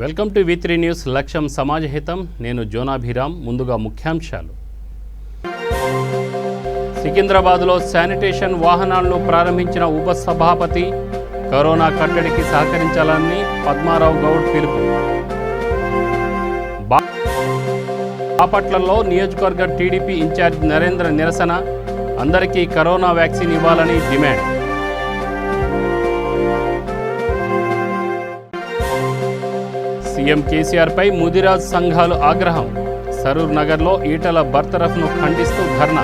Welcome to V3 news. లక్ష్యం సమాజహితం. నేను జోనాభిరామ్. ముందుగా ముఖ్యాంశాలు. సికింద్రాబాద్లో శానిటేషన్ వాహనాలను ప్రారంభించిన ఉపసభాపతి. కరోనా కట్టడికి సహకరించాలని పద్మారావు గౌడ్ పిలుపు. బాపట్లలో నియోజకవర్గ టీడీపీ ఇన్ఛార్జ్ నరేంద్ర నిరసన. అందరికీ కరోనా వ్యాక్సిన్ ఇవ్వాలని డిమాండ్. సీఎం కేసీఆర్ పై ముదిరాజ్ సంఘాలు ఆగ్రహం. సరూర్ నగర్లో ఈటల బర్తరఫ్ను ఖండిస్తూ ధర్నా.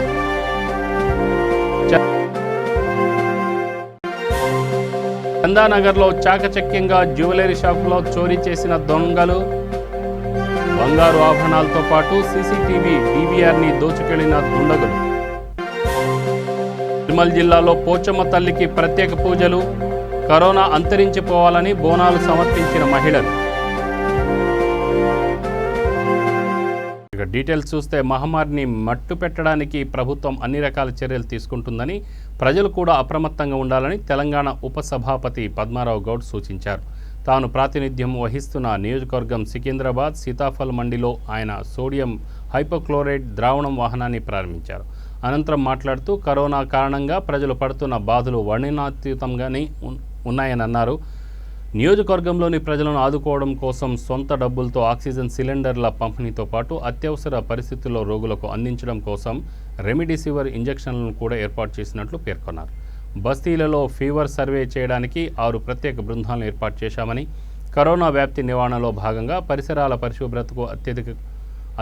చందానగర్లో చాకచక్యంగా జ్యువెలరీ షాపులో చోరీ చేసిన దొంగలు. బంగారు ఆభరణాలతో పాటు సీసీటీవీ DVRని దోచుకెళ్లిన దుండగులు. నిర్మల్ జిల్లాలో పోచమ్మ తల్లికి ప్రత్యేక పూజలు. కరోనా అంతరించిపోవాలని బోనాలు సమర్పించిన మహిళలు. ఇక డీటెయిల్స్ చూస్తే మహమ్మారిని మట్టు పెట్టడానికి ప్రభుత్వం అన్ని రకాల చర్యలు తీసుకుంటుందని, ప్రజలు కూడా అప్రమత్తంగా ఉండాలని తెలంగాణ ఉపసభాపతి పద్మారావు గౌడ్ సూచించారు. తాను ప్రాతినిధ్యం వహిస్తున్న నియోజకవర్గం సికింద్రాబాద్ సీతాఫల్ మండిలో ఆయన సోడియం హైపోక్లోరైడ్ ద్రావణం వాహనాన్ని ప్రారంభించారు. అనంతరం మాట్లాడుతూ కరోనా కారణంగా ప్రజలు పడుతున్న బాధలు వర్ణనాతీతంగానే ఉన్నాయని అన్నారు. నియోజకవర్గంలోని ప్రజలను ఆదుకోవడం కోసం సొంత డబ్బులతో ఆక్సిజన్ సిలిండర్ల పంపిణీతో పాటు అత్యవసర పరిస్థితుల్లో రోగులకు అందించడం కోసం రెమిడిసివిర్ ఇంజెక్షన్లను కూడా ఏర్పాటు చేసినట్లు పేర్కొన్నారు. బస్తీలలో ఫీవర్ సర్వే చేయడానికి 6 ప్రత్యేక బృందాలను ఏర్పాటు చేశామని, కరోనా వ్యాప్తి నివారణలో భాగంగా పరిసరాల పరిశుభ్రతకు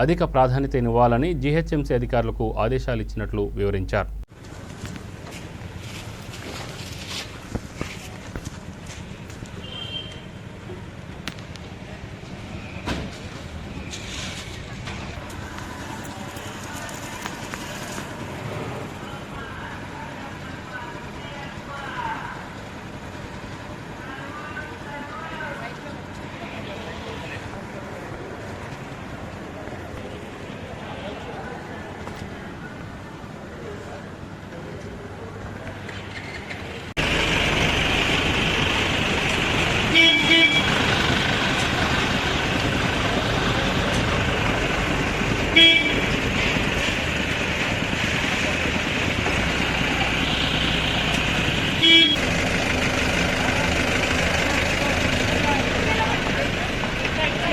అధిక ప్రాధాన్యతనివ్వాలని GHMC అధికారులకు ఆదేశాలు ఇచ్చినట్లు వివరించారు.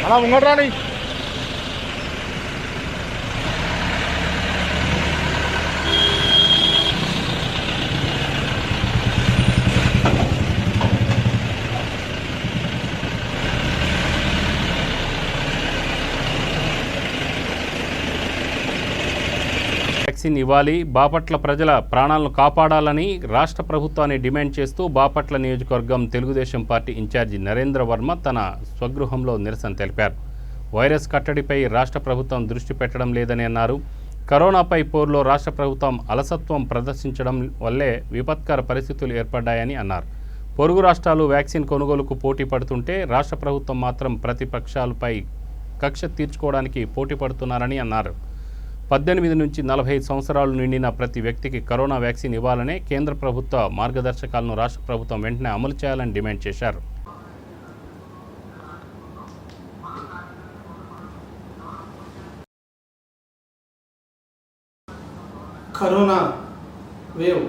అలా ఉన్నాడు. వ్యాక్సిన్ ఇవ్వాలి, బాపట్ల ప్రజల ప్రాణాలను కాపాడాలని రాష్ట్ర ప్రభుత్వాన్ని డిమాండ్ చేస్తూ బాపట్ల నియోజకవర్గం తెలుగుదేశం పార్టీ ఇన్ఛార్జి నరేంద్ర వర్మ తన స్వగృహంలో నిరసన తెలిపారు. వైరస్ కట్టడిపై రాష్ట్ర ప్రభుత్వం దృష్టి పెట్టడం లేదని అన్నారు. కరోనాపై పోరులో రాష్ట్ర ప్రభుత్వం అలసత్వం ప్రదర్శించడం వల్లే విపత్కర పరిస్థితులు ఏర్పడ్డాయని అన్నారు. పొరుగు రాష్ట్రాలు వ్యాక్సిన్ కొనుగోలుకు పోటీ పడుతుంటే రాష్ట్ర ప్రభుత్వం మాత్రం ప్రతిపక్షాలపై కక్ష తీర్చుకోవడానికి పోటీ పడుతున్నారని అన్నారు. 18 నుంచి 45 సంవత్సరాలు నిండిన ప్రతి వ్యక్తికి కరోనా వ్యాక్సిన్ ఇవ్వాలనే కేంద్ర ప్రభుత్వ మార్గదర్శకాలను రాష్ట్ర ప్రభుత్వం వెంటనే అమలు చేయాలని డిమాండ్ చేశారు. కరోనా వేవ్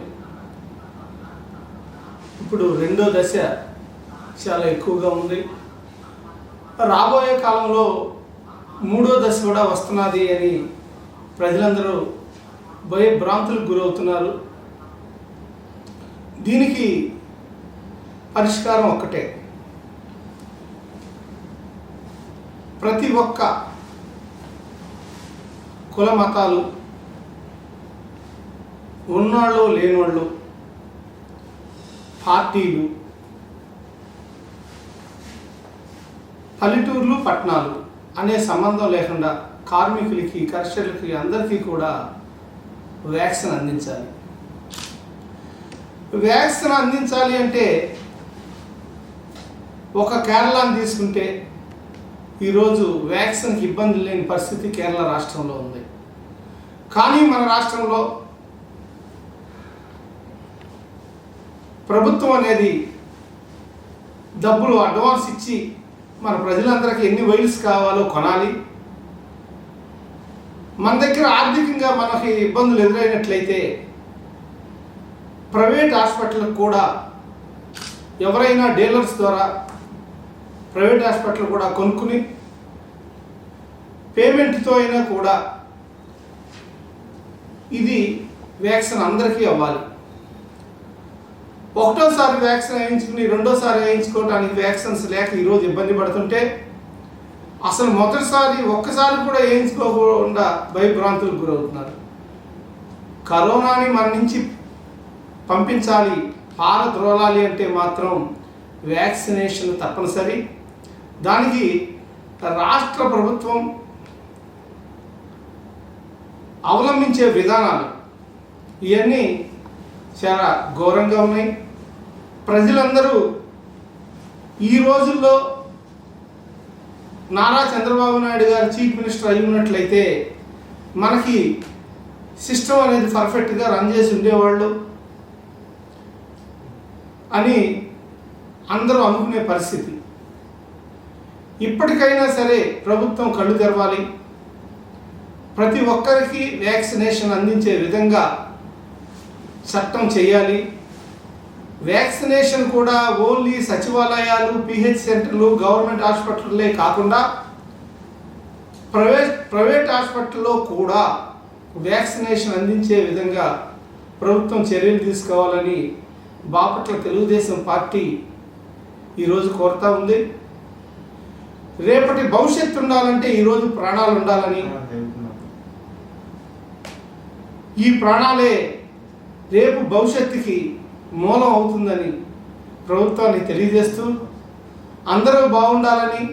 ఇప్పుడు 2వ దశ చాలా ఎక్కువగా ఉంది. రాబోయే కాలంలో 3వ దశ కూడా వస్తున్నది అని ప్రజలందరూ భయభ్రాంతులకు గురవుతున్నారు. దీనికి పరిష్కారం ఒక్కటే. ప్రతి ఒక్క కుల మతాలు ఉన్నోళ్ళు లేనోళ్ళు, పార్టీలు, పల్లెటూర్లు పట్టణాలు అనే సంబంధం లేకుండా కార్మికులకి, కర్షకులకి అందరికీ కూడా వ్యాక్సిన్ అందించాలి. వ్యాక్సిన్ అందించాలి అంటే ఒక కేరళని తీసుకుంటే ఈరోజు వ్యాక్సిన్కి ఇబ్బంది లేని పరిస్థితి కేరళ రాష్ట్రంలో ఉంది. కానీ మన రాష్ట్రంలో ప్రభుత్వం అనేది డబ్బులు అడ్వాన్స్ ఇచ్చి మన ప్రజలందరికీ ఎన్ని వైల్స్ కావాలో కొనాలి. మన దగ్గర ఆర్థికంగా మనకి ఇబ్బందులు ఎదురైనట్లయితే ప్రైవేట్ హాస్పిటల్కి కూడా ఎవరైనా డీలర్స్ ద్వారా ప్రైవేట్ హాస్పిటల్ కూడా కొనుక్కుని పేమెంట్తో అయినా కూడా ఇది వ్యాక్సిన్ అందరికీ అవ్వాలి. ఒకటోసారి వ్యాక్సిన్ వేయించుకుని రెండోసారి వేయించుకోవడానికి వ్యాక్సిన్స్ లేక ఈరోజు ఇబ్బంది పడుతుంటే అసలు మొదటిసారి ఒక్కసారి కూడా వేయించుకోకుండా భయభ్రాంతులకు గురవుతున్నారు. కరోనాని మన నుంచి పంపించాలి, పారద్రోలాలి అంటే మాత్రం వ్యాక్సినేషన్ తప్పనిసరి. దానికి రాష్ట్ర ప్రభుత్వం అవలంబించే విధానాలు ఇవన్నీ చాలా ఘోరంగా ఉన్నాయి. ప్రజలందరూ ఈ రోజుల్లో నారా చంద్రబాబు నాయుడు గారు చీఫ్ మినిస్టర్ అయి ఉన్నట్లయితే మనకి సిస్టమ్ అనేది పర్ఫెక్ట్గా రన్ చేసి ఉండేవాళ్ళు అని అందరూ అనుకునే పరిస్థితి. ఇప్పటికైనా సరే ప్రభుత్వం కళ్ళు తెరవాలి, ప్రతి ఒక్కరికి వ్యాక్సినేషన్ అందించే విధంగా చట్టం చేయాలి. వ్యాక్సినేషన్ కూడా ఓన్లీ సచివాలయాలు, పిహెచ్ సెంటర్లు, గవర్నమెంట్ హాస్పిటల్లే కాకుండా ప్రైవేట్ హాస్పిటల్లో కూడా వ్యాక్సినేషన్ అందించే విధంగా ప్రభుత్వం చర్యలు తీసుకోవాలని బాపట్ల తెలుగుదేశం పార్టీ ఈరోజు కోరుతా ఉంది. రేపటి భవిష్యత్తు ఉండాలంటే ఈరోజు ప్రాణాలు ఉండాలని, ఈ ప్రాణాలే రేపు భవిష్యత్తుకి మూలం అవుతుందని ప్రభుత్వాన్ని తెలియజేస్తూ అందరూ బాగుండాలని,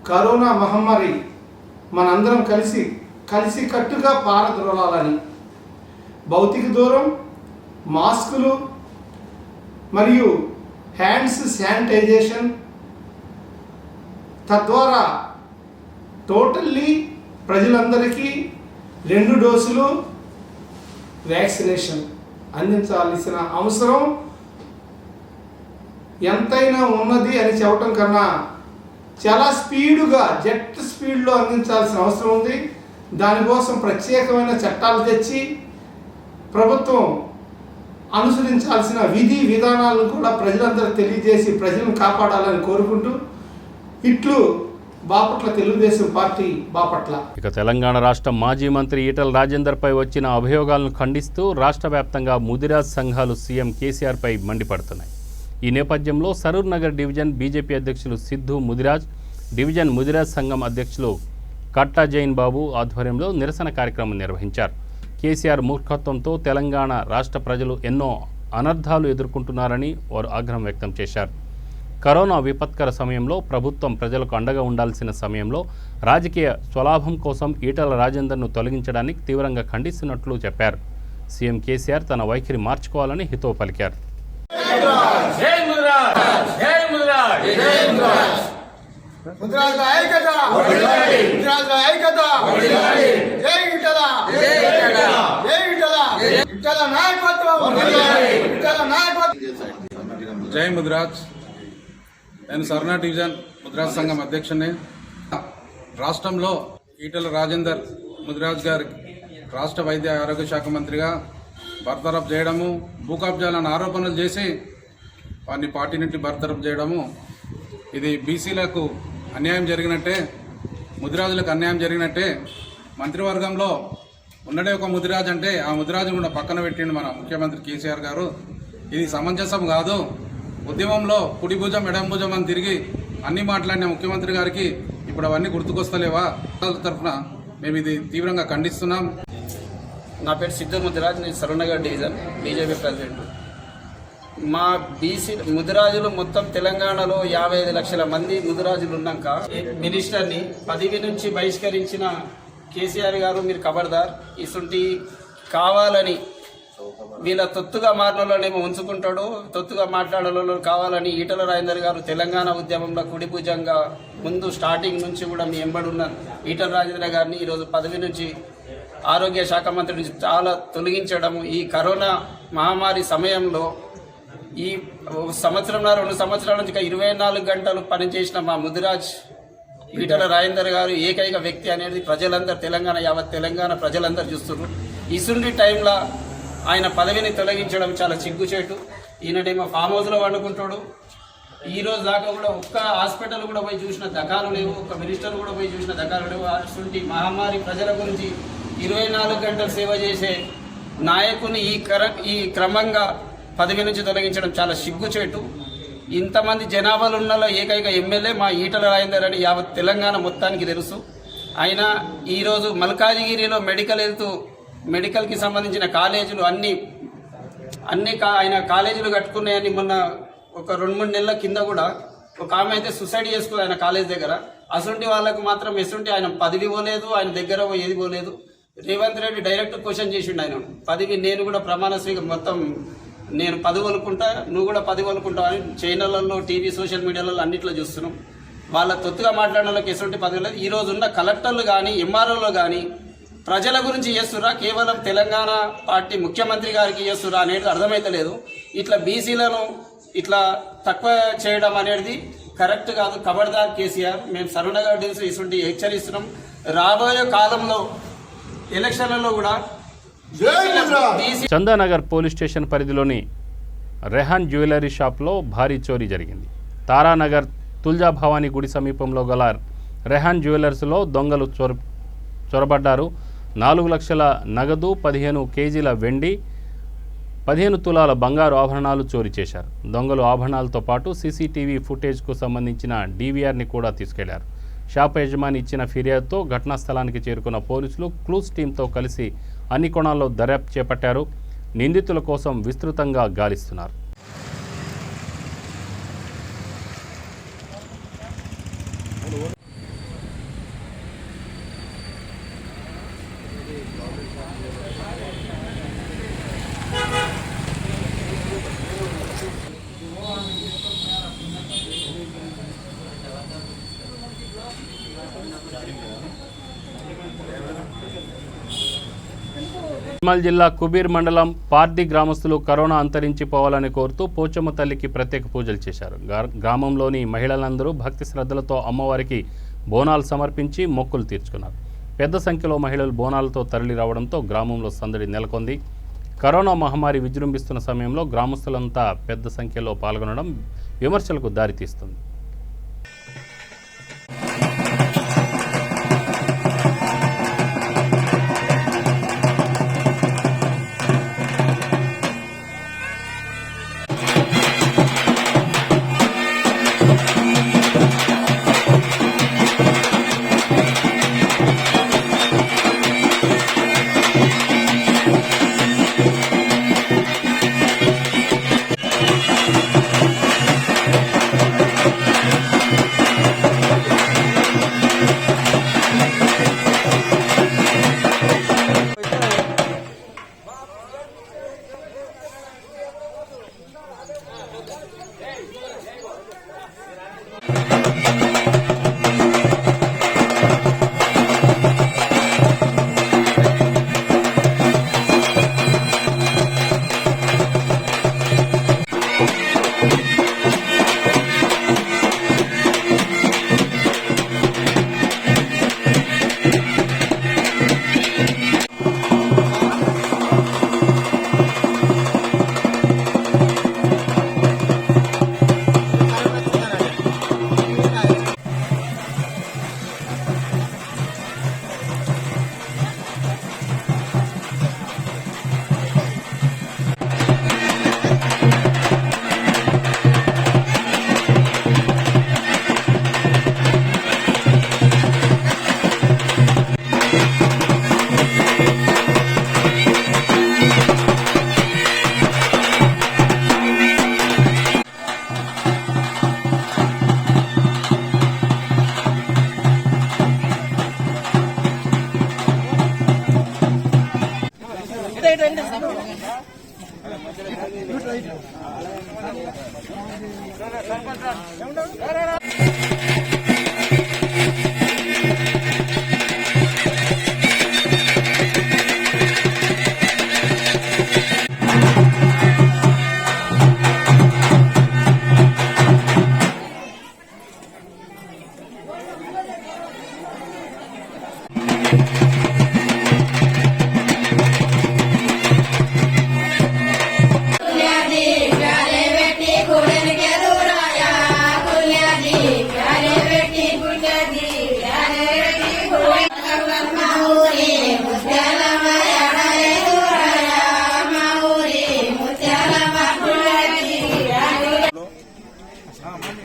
కరోనా మహమ్మారి మనందరం కలిసి కట్టుగా పారద్రోలాలని, భౌతిక దూరం, మాస్కులు మరియు హ్యాండ్స్ శానిటైజేషన్ తద్వారా టోటల్లీ ప్రజలందరికీ 2 డోసులు వ్యాక్సినేషన్ అందించాల్సిన అవసరం ఎంతైనా ఉన్నది అని చెప్పటం కన్నా చాలా స్పీడుగా జెట్ స్పీడ్లో అందించాల్సిన అవసరం ఉంది. దానికోసం ప్రత్యేకమైన చట్టాలు తెచ్చి ప్రభుత్వం అనుసరించాల్సిన విధి విధానాలను కూడా ప్రజలందరూ తెలియజేసి ప్రజలను కాపాడాలని కోరుకుంటూ ఇట్లు బాపట్ల తెలుగుదేశం పార్టీ బాపట్ల. ఇక తెలంగాణ రాష్ట్ర మాజీ మంత్రి ఈటల రాజేందర్పై వచ్చిన అభియోగాలను ఖండిస్తూ రాష్ట్ర వ్యాప్తంగా ముదిరాజ్ సంఘాలు సీఎం కేసీఆర్పై మండిపడుతున్నాయి. ఈ నేపథ్యంలో సరూర్ నగర్ డివిజన్ బీజేపీ అధ్యక్షులు సిద్ధు ముదిరాజ్, డివిజన్ ముదిరాజ్ సంఘం అధ్యక్షులు కట్టా జైన్ బాబు ఆధ్వర్యంలో నిరసన కార్యక్రమం నిర్వహించారు. కేసీఆర్ మూర్ఖత్వంతో తెలంగాణ రాష్ట్ర ప్రజలు ఎన్నో అనర్థాలు ఎదుర్కొంటున్నారని వారు ఆగ్రహం వ్యక్తం చేశారు. కరోనా విపత్కర సమయంలో ప్రభుత్వం ప్రజలకు అండగా ఉండాల్సిన సమయంలో రాజకీయ స్వలాభం కోసం ఈటల రాజేందర్ను తొలగించడానికి తీవ్రంగా ఖండిస్తున్నట్లు చెప్పారు. సీఎం కేసీఆర్ తన వైఖరి మార్చుకోవాలని హితవు పలికారు. జై ముదిరాజ్. నేను సర్నా డివిజన్ ముదిరాజ్ సంఘం అధ్యక్షుడిని. రాష్ట్రంలో ఈటల రాజేందర్ ముదిరాజ్ గారి రాష్ట్ర వైద్య ఆరోగ్య శాఖ మంత్రిగా బర్తరఫ్ చేయడము, భూ కబ్జాలను ఆరోపణలు చేసి వారిని పార్టీ నుండి బర్తరఫ్ చేయడము, ఇది బీసీలకు అన్యాయం జరిగినట్టే, ముదిరాజులకు అన్యాయం జరిగినట్టే. మంత్రివర్గంలో ఉన్నడే ఒక ముదిరాజ్ అంటే ఆ ముదిరాజును కూడా పక్కన పెట్టిండు మన ముఖ్యమంత్రి కేసీఆర్ గారు. ఇది సమంజసం కాదు. ఉద్యమంలో కుడి భుజం ఎడం భుజం అని తిరిగి అన్ని మాట్లాడిన ముఖ్యమంత్రి గారికి ఇప్పుడు అవన్నీ గుర్తుకొస్తలేవా? తరఫున మేము ఇది తీవ్రంగా ఖండిస్తున్నాం. నా పేరు సిద్ధు ముదిరాజ్, నేను సరూనగర్ డివిజన్ బీజేపీ ప్రెసిడెంట్. మా బీసీ ముదిరాజులు మొత్తం తెలంగాణలో 55 లక్షల మంది ముదిరాజులు ఉన్నాక మినిస్టర్ని పదవి నుంచి బహిష్కరించిన కేసీఆర్ గారు మీరు ఖబర్దార్. ఇసుంటి కావాలని వీళ్ళ తొత్తుగా మాటలనేమో ఉంచుకుంటాడు, తొత్తుగా మాట్లాడాలో కావాలని ఈటల రాజేందర్ గారు తెలంగాణ ఉద్యమంలో కుడిభుజంగా ముందు స్టార్టింగ్ నుంచి కూడా మీ ఎంబడున్న ఈటల రాజేందర్ గారిని ఈరోజు పదవి నుంచి ఆరోగ్య శాఖ మంత్రి నుంచి చాలా తొలగించడము, ఈ కరోనా మహమ్మారి సమయంలో ఈ సంవత్సరంన్నర 2 సంవత్సరాల నుంచి 24 గంటలు పనిచేసిన మా ముదిరాజ్ ఈటల రాజేందర్ గారు ఏకైక వ్యక్తి అనేది ప్రజలందరూ యావత్ తెలంగాణ ప్రజలందరూ చూస్తున్నారు. ఇసుంటి టైంలో ఆయన పదవిని తొలగించడం చాలా సిగ్గుచేటు. ఈయనడేమో ఫామ్ హౌస్లో వండుకుంటాడు. ఈ రోజు దాకా కూడా ఒక్క హాస్పిటల్ కూడా పోయి చూసిన దకాలు లేవు, ఒక్క మినిస్టర్ కూడా పోయి చూసిన దకాలు లేవు. అటువంటి మహమ్మారి ప్రజల గురించి 24 గంటలు సేవ చేసే నాయకుని ఈ క్రమంగా పదవి నుంచి తొలగించడం చాలా సిగ్గుచేటు. ఇంతమంది జనాభాలు ఉన్న ఏకైక ఎమ్మెల్యే మా ఈటల రాజేందర్ అని యావత్ తెలంగాణ మొత్తానికి తెలుసు. ఆయన ఈరోజు మల్కాజిగిరిలో మెడికల్కి సంబంధించిన కాలేజీలు అన్ని ఆయన కాలేజీలు కట్టుకున్నాయని మొన్న ఒక 2-3 నెలల కింద కూడా ఒక ఆమె అయితే సూసైడ్ చేసుకుంది ఆయన కాలేజ్ దగ్గర. అసంటి వాళ్ళకు మాత్రం ఎసుంటి ఆయన పదవి పోలేదు, ఆయన దగ్గర ఏది పోలేదు. రేవంత్ రెడ్డి డైరెక్ట్ క్వశ్చన్ చేసిండు ఆయన పదవి నేను కూడా ప్రమాణ స్వీకారం మొత్తం నేను పదవి వలుకుంటా, నువ్వు కూడా పదవి వలుకుంటావు అని ఛానళ్ళల్లో టీవీ సోషల్ మీడియాలలో అన్నిట్లో చూస్తున్నాం. వాళ్ళ తొత్తుగా మాట్లాడిన వాళ్ళకి ఎటువంటి పదవి లేదు. ఈ రోజు ఉన్న కలెక్టర్లు కానీ ఎంఆర్ఓలు కానీ ప్రజల గురించి చేస్తురా, కేవలం తెలంగాణ పార్టీ ముఖ్యమంత్రి గారికి చేస్తురా అనేది అర్థమైతలేదు. ఇట్లా బీసీలను ఇట్లా తక్కువ చేయడం అనేది కరెక్ట్ కాదు. ఖబర్దార్ కేసీఆర్, మేము సరూనగర్ డివిజన్ ఇటువంటి హెచ్చరిస్తున్నాం. రాబోయే కాలంలో ఎలక్షన్లలో కూడా చందానగర్ పోలీస్ స్టేషన్ పరిధిలోని రెహాన్ జ్యువెలరీ షాప్లో భారీ చోరీ జరిగింది. తారానగర్ తుల్జా భవానీ గుడి సమీపంలో గల రెహాన్ జ్యువెలర్స్లో దొంగలు చొరబడ్డారు. 4 లక్షల నగదు, 15 కేజీల వెండి, 15 తులాల బంగారు ఆభరణాలు చోరీ చేశారు. దొంగలు ఆభరణాలతో పాటు సీసీటీవీ ఫుటేజ్కు సంబంధించిన డీవీఆర్ని కూడా తీసుకెళ్లారు. షాప్ యజమాని ఇచ్చిన ఫిర్యాదుతో ఘటనా స్థలానికి చేరుకున్న పోలీసులు క్లూస్ టీంతో కలిసి అన్ని కోణాల్లో దర్యాప్తు చేపట్టారు. నిందితుల కోసం విస్తృతంగా గాలిస్తున్నారు. నిర్మల్ జిల్లా కుబీర్ మండలం పార్ది గ్రామస్తులు కరోనా అంతరించిపోవాలని కోరుతూ పోచమ్మ తల్లికి ప్రత్యేక పూజలు చేశారు. గ్రామంలోని మహిళలందరూ భక్తి శ్రద్ధలతో అమ్మవారికి బోనాలు సమర్పించి మొక్కులు తీర్చుకున్నారు. పెద్ద సంఖ్యలో మహిళలు బోనాలతో తరలి రావడంతో గ్రామంలో సందడి నెలకొంది. కరోనా మహమ్మారి విజృంభిస్తున్న సమయంలో గ్రామస్తులంతా పెద్ద సంఖ్యలో పాల్గొనడం విమర్శలకు దారితీస్తుంది.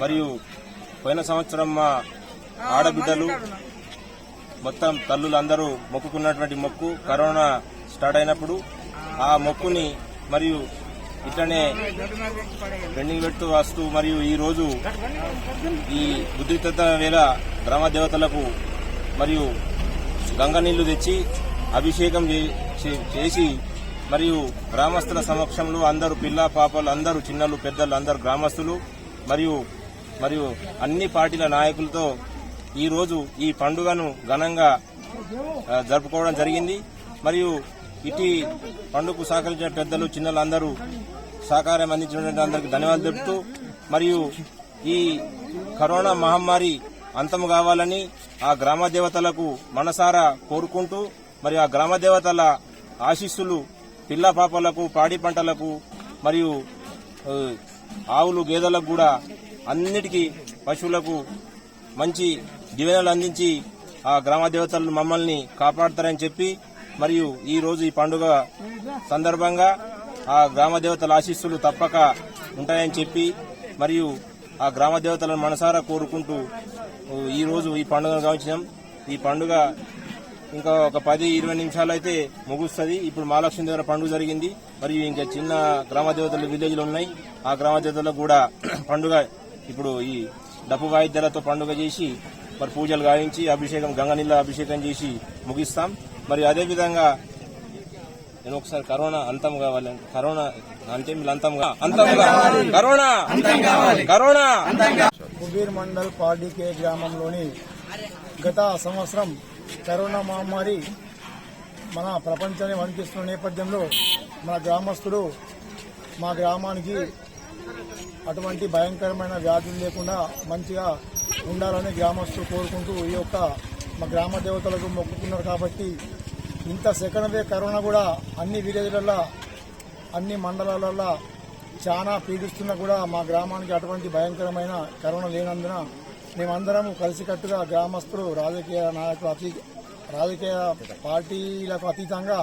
మరియు పోయిన సంవత్సరం మా ఆడబిడ్డలు మొత్తం తల్లులందరూ మొక్కుకున్నటువంటి మొక్కు కరోనా స్టార్ట్ అయినప్పుడు ఆ మొక్కుని మరియు ఇట్లనే పెండింగ్ పెడుతూ వస్తూ మరియు ఈరోజు ఈ ఉద్రిక్తత వేళ గ్రామ దేవతలకు మరియు గంగ నీళ్లు తెచ్చి అభిషేకం చేసి మరియు గ్రామస్తుల సమక్షంలో అందరూ పిల్ల పాపలు అందరూ చిన్నలు పెద్దలు అందరూ గ్రామస్తులు మరియు మరియు అన్ని పార్టీల నాయకులతో ఈరోజు ఈ పండుగను ఘనంగా జరుపుకోవడం జరిగింది. మరియు ఇటీ పండుగకు సహకరించిన పెద్దలు చిన్నలు అందరూ సహకారం అందించినటువంటి అందరికీ ధన్యవాదాలు తెలుపుతూ మరియు ఈ కరోనా మహమ్మారి అంతం కావాలని ఆ గ్రామ దేవతలకు మనసారా కోరుకుంటూ మరియు ఆ గ్రామ దేవతల ఆశీస్సులు పిల్ల పాపలకు పాడి పంటలకు మరియు ఆవులు గేదెలకు కూడా అన్నిటికీ పశువులకు మంచి దీవెనలు అందించి ఆ గ్రామ దేవతలు మమ్మల్ని కాపాడతారని చెప్పి మరియు ఈ రోజు ఈ పండుగ సందర్భంగా ఆ గ్రామ దేవతల ఆశీస్సులు తప్పక ఉంటాయని చెప్పి మరియు ఆ గ్రామ దేవతలను మనసారా కోరుకుంటూ ఈ రోజు ఈ పండుగను గావించినాం. ఈ పండుగ ఇంకా ఒక 10-20 నిమిషాలు అయితే ముగుస్తుంది. ఇప్పుడు మహాలక్ష్మి దగ్గర పండుగ జరిగింది మరియు ఇంకా చిన్న గ్రామ దేవతలు విలేజ్లు ఉన్నాయి. ఆ గ్రామ దేవతలకు కూడా పండుగ ఇప్పుడు ఈ డప్పు వాయిద్యాలతో పండుగ చేసి మరి పూజలు గావించి అభిషేకం గంగనీళ్ళ అభిషేకం చేసి ముగిస్తాం. మరి అదేవిధంగా నేను ఒకసారి కరోనా అంతం కావాలని కరోనా అంటే మీరు కరోనా కుబీర్ మండల్ పాడికే గ్రామంలోని గత సంవత్సరం కరోనా మహమ్మారి మన ప్రపంచాన్ని వణికిస్తున్న నేపథ్యంలో మన గ్రామస్తులు మా గ్రామానికి అటువంటి భయంకరమైన వ్యాధులు లేకుండా మంచిగా ఉండాలని గ్రామస్తులు కోరుకుంటూ ఈ యొక్క మా గ్రామ దేవతలకు మొక్కుకున్నారు. కాబట్టి ఇంత సెకండ్ వేవ్ కరోనా కూడా అన్ని విలేజ్లలో అన్ని మండలాలలో చాలా పీడిస్తున్నా కూడా మా గ్రామానికి అటువంటి భయంకరమైన కరోనా లేనందున మేమందరం కలిసికట్టుగా గ్రామస్తులు రాజకీయ నాయకులు రాజకీయ పార్టీలకు అతీతంగా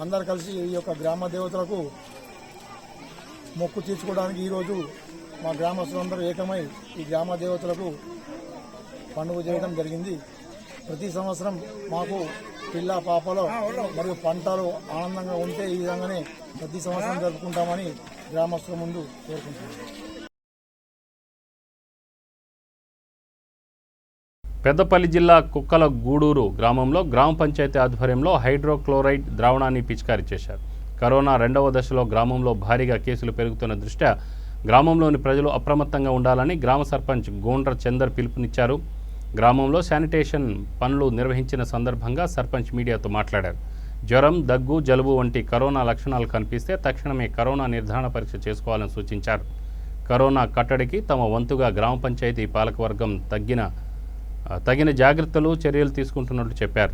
అందరు కలిసి ఈ యొక్క గ్రామ దేవతలకు మొక్కు తీర్చుకోవడానికి ఈరోజు మా గ్రామస్తులందరూ ఏకమై ఈ గ్రామ దేవతలకు పండుగ చేయడం జరిగింది. ప్రతి సంవత్సరం మాకు పిల్ల పాపలు మరియు పంటలు ఆనందంగా ఉంటే ఈ విధంగానే ప్రతి సంవత్సరం జరుపుకుంటామని గ్రామస్తుల ముందు కోరుకుంటున్నాం. పెద్దపల్లి జిల్లా కుక్కల గూడూరు గ్రామంలో గ్రామ పంచాయతీ ఆధ్వర్యంలో హైడ్రోక్లోరైడ్ ద్రావణాన్ని పిచికారీ చేశారు. కరోనా 2వ దశలో గ్రామంలో భారీగా కేసులు పెరుగుతున్న దృష్ట్యా గ్రామంలోని ప్రజలు అప్రమత్తంగా ఉండాలని గ్రామ సర్పంచ్ గోండ్ర చందర్ పిలుపునిచ్చారు. గ్రామంలో శానిటేషన్ పనులు నిర్వహించిన సందర్భంగా సర్పంచ్ మీడియాతో మాట్లాడారు. జ్వరం, దగ్గు, జలుబు వంటి కరోనా లక్షణాలు కనిపిస్తే తక్షణమే కరోనా నిర్ధారణ పరీక్ష చేసుకోవాలని సూచించారు. కరోనా కట్టడికి తమ వంతుగా గ్రామ పంచాయతీ పాలకవర్గం తగిన జాగ్రత్తలు, చర్యలు తీసుకుంటున్నట్లు చెప్పారు.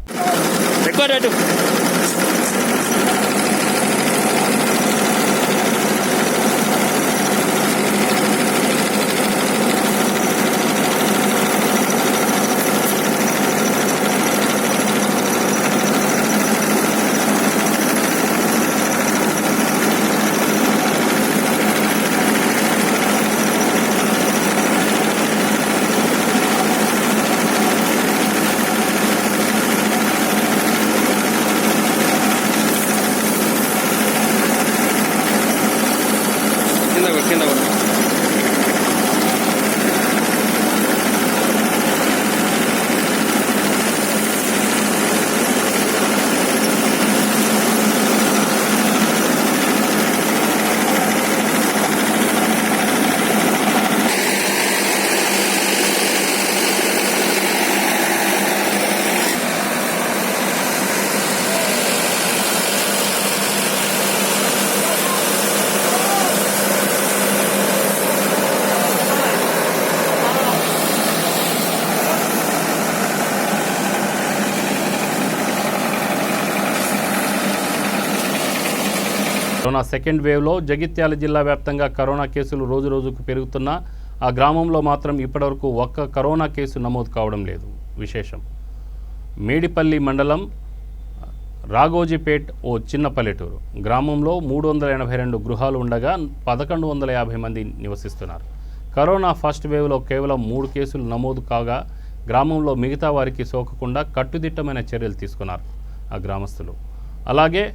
కరోనా సెకండ్ వేవ్లో జగిత్యాల జిల్లా వ్యాప్తంగా కరోనా కేసులు రోజురోజుకు పెరుగుతున్నా ఆ గ్రామంలో మాత్రం ఇప్పటివరకు ఒక్క కరోనా కేసు నమోదు కావడం లేదు. విశేషం. మేడిపల్లి మండలం రాఘోజీపేట్ ఓ చిన్న పల్లెటూరు. గ్రామంలో 382 గృహాలు ఉండగా 1150 మంది నివసిస్తున్నారు. కరోనా ఫస్ట్ వేవ్లో కేవలం 3 కేసులు నమోదు కాగా గ్రామంలో మిగతా వారికి సోకకుండా కట్టుదిట్టమైన చర్యలు తీసుకున్నారు ఆ గ్రామస్తులు. అలాగే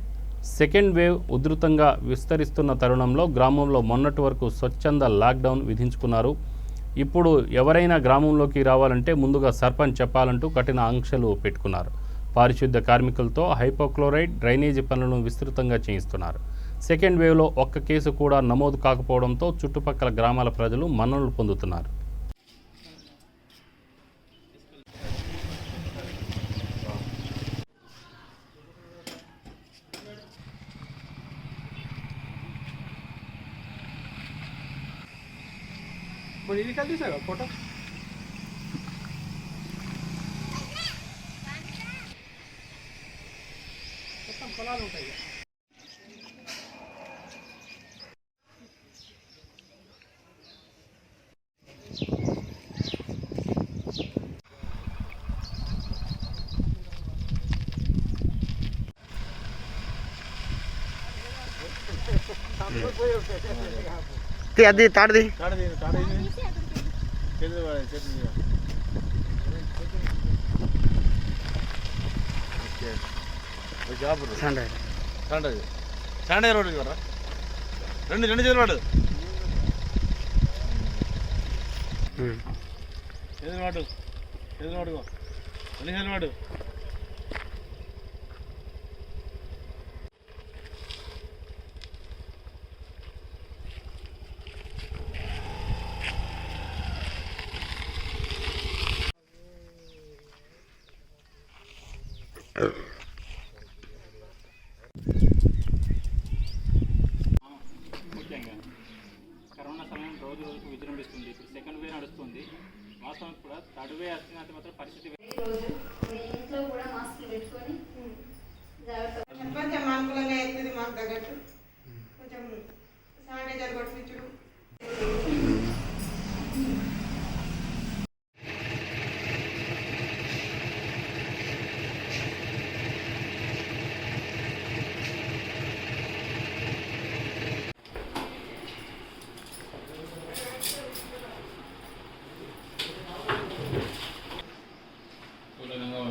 సెకండ్ వేవ్ ఉధృతంగా విస్తరిస్తున్న తరుణంలో గ్రామంలో మొన్నటి వరకు స్వచ్ఛంద లాక్డౌన్ విధించుకున్నారు. ఇప్పుడు ఎవరైనా గ్రామంలోకి రావాలంటే ముందుగా సర్పంచ్ చెప్పాలంటూ కఠిన ఆంక్షలు పెట్టుకున్నారు. పారిశుద్ధ్య కార్మికులతో హైపోక్లోరైడ్ డ్రైనేజీ పనులను విస్తృతంగా చేయిస్తున్నారు. సెకండ్ వేవ్లో ఒక్క కేసు కూడా నమోదు కాకపోవడంతో చుట్టుపక్కల గ్రామాల ప్రజలు మన్ననలు పొందుతున్నారు. ఫోటో పొలాలు ఉంటాయి. అది తాడది సాండే రోడ్డు కదా రెండు చేతులు వాడు ముఖ్యంగా కరోనా సమయం రోజు రోజుకు విజృంభిస్తుంది. ఇప్పుడు సెకండ్ వే నడుస్తుంది. వాస్తవం కూడా థర్డ్ వే వస్తున్నంత మాత్రం పరిస్థితి ఇంట్లో కూడా మాస్క్ పెట్టుకొని కొంచెం అనుకూలంగా అవుతుంది. మాకు తగ్గట్టు కొంచెం శానిటైజర్ కొట్టించుడు.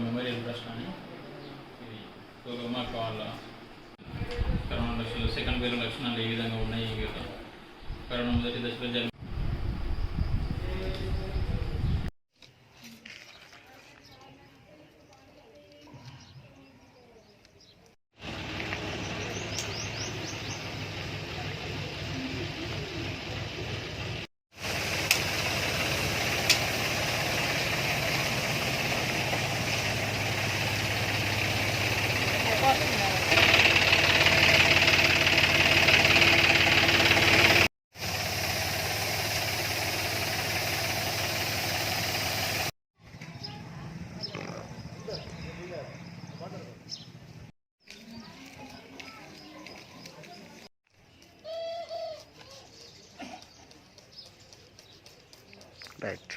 మెమోరియల్ ట్రస్ట్ అని ఇది మాకు వాళ్ళ కరోనా లక్షణాలు సెకండ్ వేవ్ లక్షణాలు ఏ విధంగా ఉన్నాయి, కరోనా మొదటి దశలో రైట్.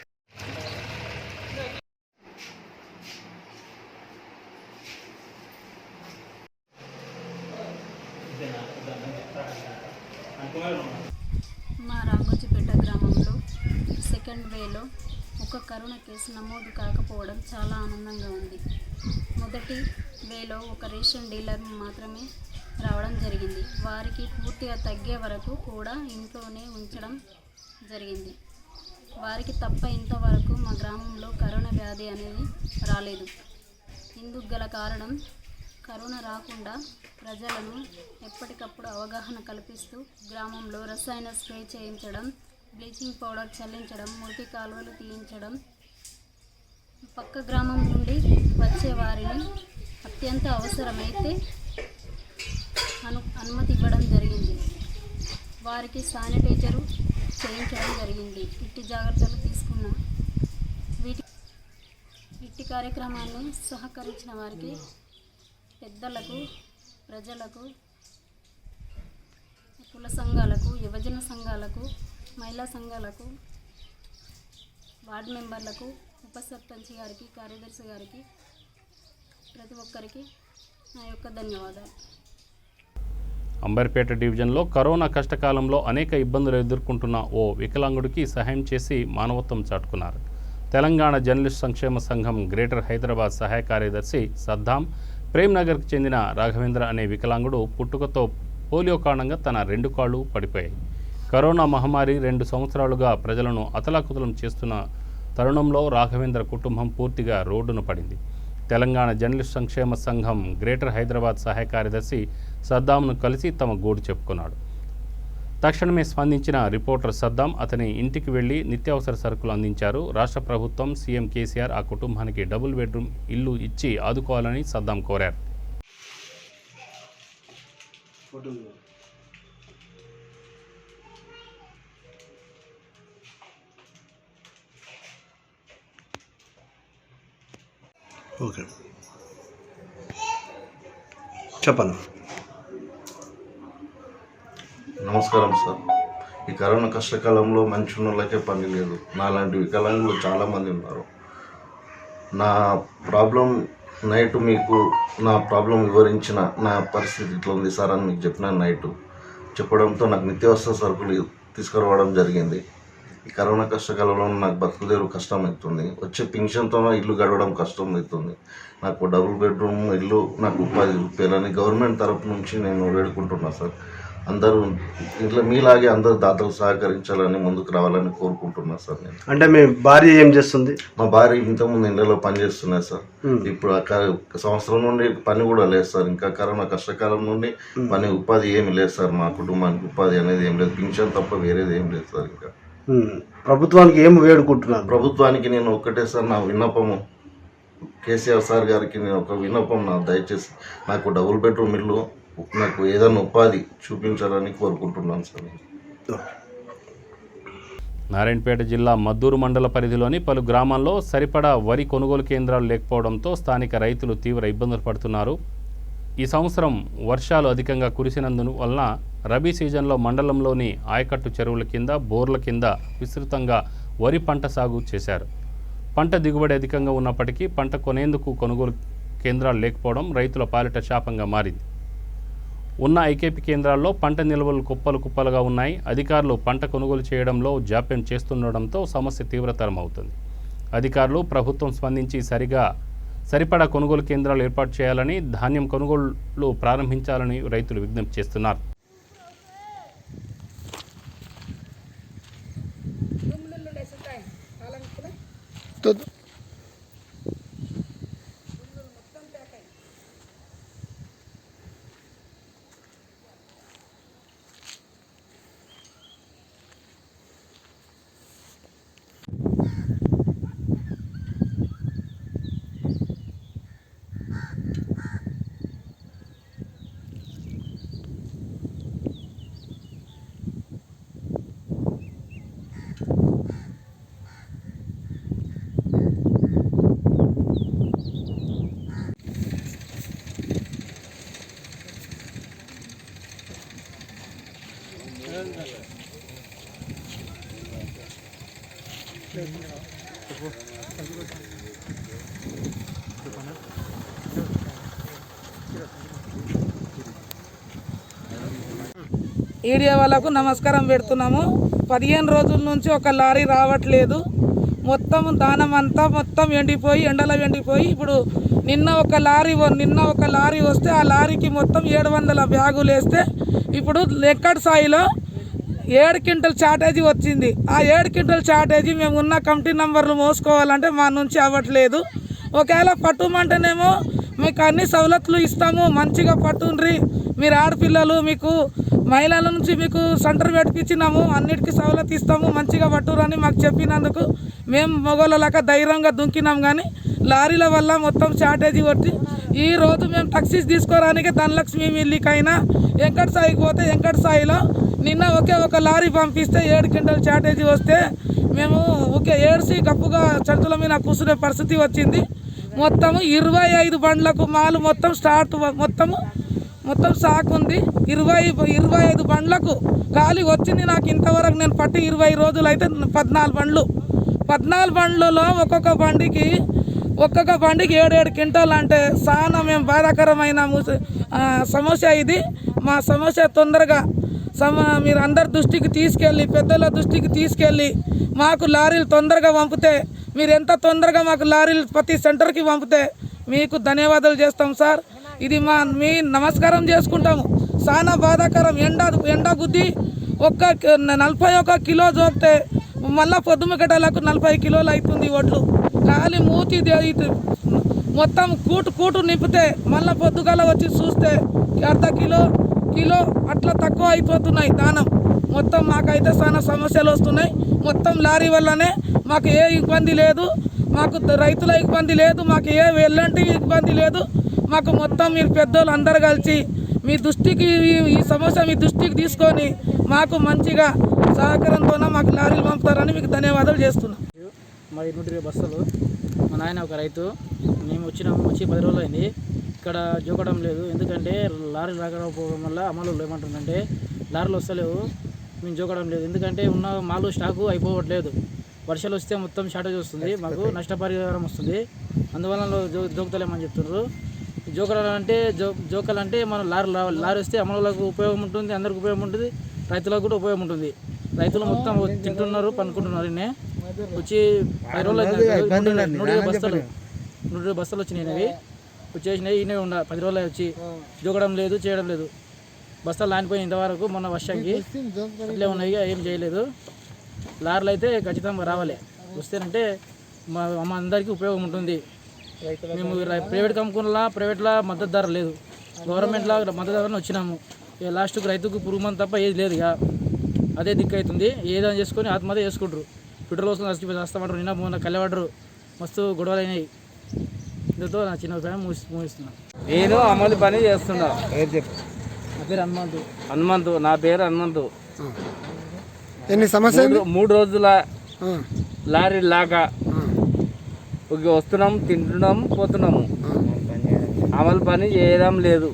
మా రాఘోజీపేట గ్రామంలో సెకండ్ వేలో ఒక కరోనా కేసు నమోదు కాకపోవడం చాలా ఆనందంగా ఉంది. మొదటి వేలో ఒక రేషన్ డీలర్ మాత్రమే రావడం జరిగింది. వారికి పూర్తిగా తగ్గే వరకు కూడా ఇంట్లోనే ఉంచడం జరిగింది. వారికి తప్ప ఇంతవరకు మా గ్రామంలో కరోనా వ్యాధి అనేది రాలేదు. ఇందుకు గల కారణం కరోనా రాకుండా ప్రజలను ఎప్పటికప్పుడు అవగాహన కల్పిస్తూ గ్రామంలో రసాయన స్ప్రే చేయించడం, బ్లీచింగ్ పౌడర్ చల్లించడం, మురికి కాలువలు తీయించడం, పక్క గ్రామం నుండి వచ్చే వారిని అత్యంత అవసరమైతే అనుమతి ఇవ్వడం జరిగింది. వారికి శానిటైజరు చేయించడం జరిగింది. ఇట్టి జాగ్రత్తలు తీసుకున్నాం. ఇట్టి కార్యక్రమాన్ని సహకరించిన వారికి, పెద్దలకు, ప్రజలకు కుల సంఘాలకు, యువజన సంఘాలకు, మహిళా సంఘాలకు, వార్డు మెంబర్లకు, ఉప సర్పంచ్ గారికి, కార్యదర్శి గారికి, ప్రతి ఒక్కరికి నా యొక్క ధన్యవాదాలు. అంబర్పేట డివిజన్లో కరోనా కష్టకాలంలో అనేక ఇబ్బందులు ఎదుర్కొంటున్న ఓ వికలాంగుడికి సహాయం చేసి మానవత్వం చాటుకున్నారు. తెలంగాణ జర్నలిస్ట్ సంక్షేమ సంఘం గ్రేటర్ హైదరాబాద్ సహాయ కార్యదర్శి సద్దాం ప్రేమ్నగర్కు చెందిన రాఘవేంద్ర అనే వికలాంగుడు పుట్టుకతో పోలియో కారణంగా తన 2 కాళ్ళు పడిపోయాయి. కరోనా మహమ్మారి 2 సంవత్సరాలుగా ప్రజలను అతలాకుతలం చేస్తున్న తరుణంలో రాఘవేంద్ర కుటుంబం పూర్తిగా రోడ్డున పడింది. తెలంగాణ జర్నలిస్ట్ సంక్షేమ సంఘం గ్రేటర్ హైదరాబాద్ సహాయ కార్యదర్శి సద్దాంను కలిసి తమ గోడు చెప్పుకున్నాడు. తక్షణమే స్పందించిన రిపోర్టర్ సద్దాం అతని ఇంటికి వెళ్లి నిత్యావసర సరుకులు అందించారు. రాష్ట్ర ప్రభుత్వం సీఎం కేసీఆర్ ఆ కుటుంబానికి డబుల్ బెడ్రూమ్ ఇల్లు ఇచ్చి ఆదుకోవాలని సద్దాం కోరారు. ఓకే చెప్పండి. నమస్కారం సార్. ఈ కరోనా కష్టకాలంలో మంచి వాళ్ళకే పని లేదు. నాలాంటి వికలాంగులు చాలామంది ఉన్నారు. నా ప్రాబ్లం నైట్ మీకు నా ప్రాబ్లం వివరించిన నా పరిస్థితి ఇట్లా ఉంది సార్ అని మీకు చెప్పిన నైట్ చెప్పడంతో నాకు నిత్యావసర సరుకులు తీసుకురావడం జరిగింది. ఈ కరోనా కష్టకాలంలో నాకు బతుకుదేరు కష్టం అవుతుంది. వచ్చే పింఛన్తో ఇల్లు గడవడం కష్టం అవుతుంది. నాకు డబుల్ బెడ్రూమ్ ఇల్లు నాకు ఉపాధి రూపాయలని గవర్నమెంట్ తరపు నుంచి నేను వేడుకుంటున్నా సార్. అందరూ ఇట్లా మీలాగే అందరూ దాతలు సహకరించాలని ముందుకు రావాలని కోరుకుంటున్నా సార్. నేను అంటే మీ భార్య ఏం చేస్తుంది? మా భార్య ఇంతకుముందు ఇళ్ళలో పనిచేస్తున్నాయి సార్. ఇప్పుడు సంవత్సరం నుండి పని కూడా లేదు సార్. ఇంకా కరోనా కష్టకాలం నుండి పని ఉపాధి ఏమి లేదు సార్. మా కుటుంబానికి ఉపాధి అనేది ఏం లేదు. పింఛన్ తప్ప వేరేది ఏం లేదు సార్. ఇంకా ప్రభుత్వానికి ఏం వేడుకుంటున్నారు? ప్రభుత్వానికి నేను ఒక్కటే సార్, నా విన్నపము కేసీఆర్ సార్ గారికి నేను ఒక విన్నపం, నా దయచేసి నాకు డబుల్ బెడ్రూమ్ ఇల్లు నాకు ఏదైనా ఉపాధి చూపించాలని కోరుకుంటున్నాను సార్. నారాయణపేట జిల్లా మద్దూరు మండల పరిధిలోని పలు గ్రామాల్లో సరిపడా వరి కొనుగోలు కేంద్రాలు లేకపోవడంతో స్థానిక రైతులు తీవ్ర ఇబ్బందులు పడుతున్నారు. ఈ సంవత్సరం వర్షాలు అధికంగా కురిసినందువలన రబీ సీజన్లో మండలంలోని ఆయకట్టు చెరువుల కింద, బోర్ల కింద విస్తృతంగా వరి పంట సాగు చేశారు. పంట దిగుబడి అధికంగా ఉన్నప్పటికీ పంట కొనేందుకు కొనుగోలు కేంద్రాలు లేకపోవడం రైతుల పాలిట శాపంగా మారింది. ఉన్న ఐకేపీ కేంద్రాల్లో పంట నిల్వలు కుప్పలు కుప్పలుగా ఉన్నాయి. అధికారులు పంట కొనుగోలు చేయడంలో జాప్యం చేస్తుండడంతో సమస్య తీవ్రతరం అవుతుంది. అధికారులు ప్రభుత్వం స్పందించి సరిపడా కొనుగోలు కేంద్రాలు ఏర్పాటు చేయాలని, ధాన్యం కొనుగోళ్లు ప్రారంభించాలని రైతులు విజ్ఞప్తి చేస్తున్నారు. ఈడియా వాళ్ళకు నమస్కారం పెడుతున్నాము. 15 రోజుల నుంచి ఒక లారీ రావట్లేదు. మొత్తం దానం అంతా మొత్తం ఎండిపోయి, ఎండలో ఎండిపోయి, ఇప్పుడు నిన్న ఒక లారీ వస్తే ఆ లారీకి మొత్తం 700 బ్యాగులు వేస్తే ఇప్పుడు లెక్కడ్ స్థాయిలో 7 క్వింటల్ చార్టేజీ వచ్చింది. ఆ 7 క్వింటల్ చార్టేజీ మేము ఉన్న కమిటీ నంబర్లు మోసుకోవాలంటే మా నుంచి అవ్వట్లేదు. ఒకవేళ పట్టుమంటేనేమో మీకు అన్ని సవలతులు ఇస్తాము, మంచిగా పట్టుండ్రి, మీరు ఆడపిల్లలు, మీకు మహిళల నుంచి మీకు సెంటర్ పెట్టించినాము, అన్నిటికీ సవలతు ఇస్తాము, మంచిగా పట్టురని మాకు చెప్పినందుకు మేము మొగోళ్ళలాగా ధైర్యంగా దుంకినాం. కానీ లారీల వల్ల మొత్తం షార్టేజీ కొట్టి ఈరోజు మేము టాక్సీస్ తీసుకోవడానికి ధనలక్ష్మి మిల్లికైనా వెంకట సాయికి పోతే వెంకట సాయిలో నిన్న ఒక లారీ పంపిస్తే 7 క్వింటల్ షార్టేజీ వస్తే మేము ఏడ్చి గప్పుగా చర్చల మీద కూర్చునే పరిస్థితి వచ్చింది. మొత్తము 25 బండ్లకు మాలు మొత్తం స్టార్ట్ మొత్తము మొత్తం సాకు ఉంది. 25 బండ్లకు గాలి వచ్చింది. నాకు ఇంతవరకు నేను పట్టి 20 రోజులు అయితే 14 బండ్లు. 14 బండ్లలో ఒక్కొక్క బండికి 7 క్వింటాలు అంటే చాలా మేము బాధాకరమైన సమస్య ఇది. మా సమస్య తొందరగా మీరు అందరి దృష్టికి తీసుకెళ్ళి, పెద్దల దృష్టికి తీసుకెళ్ళి మాకు లారీలు తొందరగా పంపితే, మీరు ఎంత తొందరగా మాకు లారీలు ప్రతి సెంటర్కి పంపితే మీకు ధన్యవాదాలు చేస్తాం సార్. ఇది మీ నమస్కారం చేసుకుంటాము. చాలా బాధాకరం. ఎండ గుద్ది 41 కిలో జోకితే మళ్ళీ పొద్దుమకటలకు 40 కిలోలు అవుతుంది వడ్లు. గాలి మూతి మొత్తం కూటు నింపితే మళ్ళీ పొద్దుగాల వచ్చి చూస్తే అర్ధ కిలో అట్లా తక్కువ అయిపోతున్నాయి దానం. మొత్తం మాకైతే చాలా సమస్యలు వస్తున్నాయి. మొత్తం లారీ వల్లనే మాకు ఏ ఇబ్బంది లేదు, మాకు రైతుల ఇబ్బంది లేదు, మాకు ఏ ఎలాంటి ఇబ్బంది లేదు. మాకు మొత్తం మీరు పెద్దోళ్ళు అందరు కలిసి మీ దృష్టికి ఈ సమస్య మీ దృష్టికి తీసుకొని మాకు మంచిగా సహకారంతో మాకు లారీలు పంపుతారని మీకు ధన్యవాదాలు చేస్తున్నాం. మాది 120 బస్సులు. మా నాయన ఒక రైతు. మేము వచ్చి 10 రోజులు అయింది. ఇక్కడ జోకడం లేదు. ఎందుకంటే లారీలు రాకపోవడం వల్ల అమలు ఏమంటుందంటే లారీలు వస్తలేవు, మేము జోకడం లేదు. ఎందుకంటే ఉన్న మాలు స్టాకు అయిపోవట్లేదు. వర్షాలు వస్తే మొత్తం షార్టేజ్ వస్తుంది, మాకు నష్టపరిహారం వస్తుంది. అందువల్ల జోకుతలేమని చెప్తున్నారు. జోకాలంటే మనం లారీ వస్తే అమలులకు ఉపయోగం ఉంటుంది, అందరికి ఉపయోగం ఉంటుంది, రైతులకు కూడా ఉపయోగం ఉంటుంది. రైతులు మొత్తం తింటున్నారు, పనుకుంటున్నారు. వచ్చి 10 రోజులు 120 బస్సులు వచ్చినాయి. అవి వచ్చేసినాయి. ఈయన 10 రోజులు వచ్చి జోకడం లేదు, చేయడం లేదు. బస్తాలు లానిపోయిన ఇంతవరకు మొన్న వర్షంకి అట్లే ఉన్నాయి, ఏం చేయలేదు. లారీలు అయితే ఖచ్చితంగా రావాలి. వస్తేనంటే మా అందరికీ ఉపయోగం ఉంటుంది. మేము ప్రైవేట్ కమ్ముకున్నా ప్రైవేట్లో మద్దతు ధర లేదు, గవర్నమెంట్లో మద్దతు ధరని వచ్చినాము. ఇక లాస్ట్కి రైతుకు పురుగుమంది తప్ప ఏది లేదు. ఇక అదే దిక్కు అవుతుంది. ఏదైనా చేసుకొని ఆత్మహత్య చేసుకుంటారు. పెట్రోల్ కోసం వస్తామంటారు. నిన్న మొన్న కళ్ళబడ్డరు, మస్తు గొడవలు అయినాయి. దీంతో నా చిన్న అభిప్రాయం ముగిస్తున్నాను. నేను అమలు పని చేస్తున్నా. నా పేరు హనుమంతు. నా పేరు హనుమంతు. ఎన్ని సమస్యలు? 3 రోజుల లారీ లాగా వస్తున్నాం, తింటున్నాం, పోతున్నాము. అమలు పని చేయడం లేదు.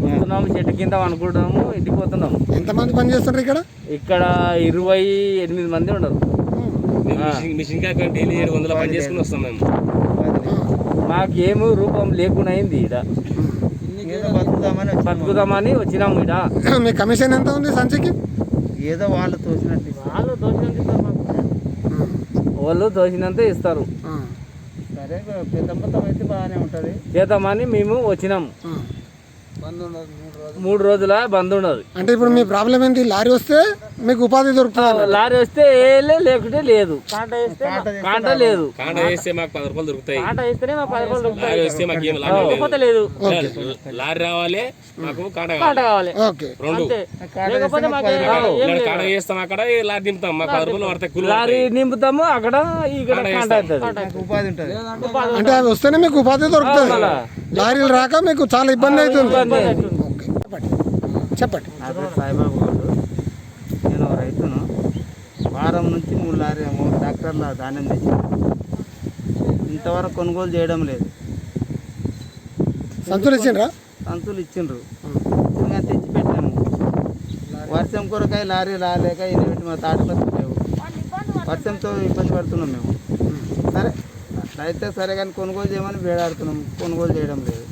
వస్తున్నాము, చెట్టు కింద అనుకుంటున్నాము, ఇంటికి పోతున్నాము. ఎంతమంది పని చేస్తున్నారు ఇక్కడ? ఇక్కడ 28 మంది ఉండరు. డైలీ 700 పని చేసుకుని వస్తాం మేము. మాకేమో రూపం లేకుండా అయింది. ఇక్కడ బతుకుదామని వచ్చినాము. ఇక్కడ మీ కమిషన్ ఎంత ఉంది సంచికి? ఏదో వాళ్ళు తోచినంత ఇస్తారు. సరే, పెద్ద మొత్తం అయితే బాగానే ఉంటుంది. చేద్దామని మేము వచ్చినాము. 3 రోజుల బంద్ ఉండదు. అంటే ఇప్పుడు మీ ప్రాబ్లం ఏంటి? లారీ వస్తే మీకు ఉపాధి దొరుకుతుంది. లారీ వస్తే లేకుంటే లేదు. కాంట లేదు. కాంట వేస్తే మాకు 10 రూపాయలు దొరుకుతాయి. కాంట వేస్తేనే మాకు 10 రూపాయలు దొరుకుతాయి. లారీ వస్తే మాకు ఏం లాభం లేదు. లారీ రావాలి, మాకు కాంట కావాలి. లేకపోతే కాంట చేస్తాం, అక్కడ లారీ నింపుతాం, మాకు 10 రూపాయలు పడతాయి. లారీ నింపుతాము, అక్కడ ఇక్కడ కాంట ఉపాధి ఉంటుంది. అంటే అవి వస్తేనే మీకు ఉపాధి దొరుకుతుంది. లారీలు రాక మీకు చాలా ఇబ్బంది అవుతుంది. చెప్పండి. నా పేరు సాయిబాబు గౌడ్. నేను రైతును. వారం నుంచి 3 ట్రాక్టర్ల ధాన్యం తెచ్చాను. ఇంతవరకు కొనుగోలు చేయడం లేదు. సంతులు ఇచ్చిండ్రా? సంతులు ఇచ్చిండ్రు, ఇంకా తెచ్చి పెట్టాము. వర్షం కొరకై లారీ రాలేక ఎనిమిది మా తాటిపత్రి లేవు. వర్షంతో ఇబ్బంది పడుతున్నాం మేము. సరే అయితే సరే కానీ కొనుగోలు చేయమని వేడాడుతున్నాం, కొనుగోలు చేయడం లేదు.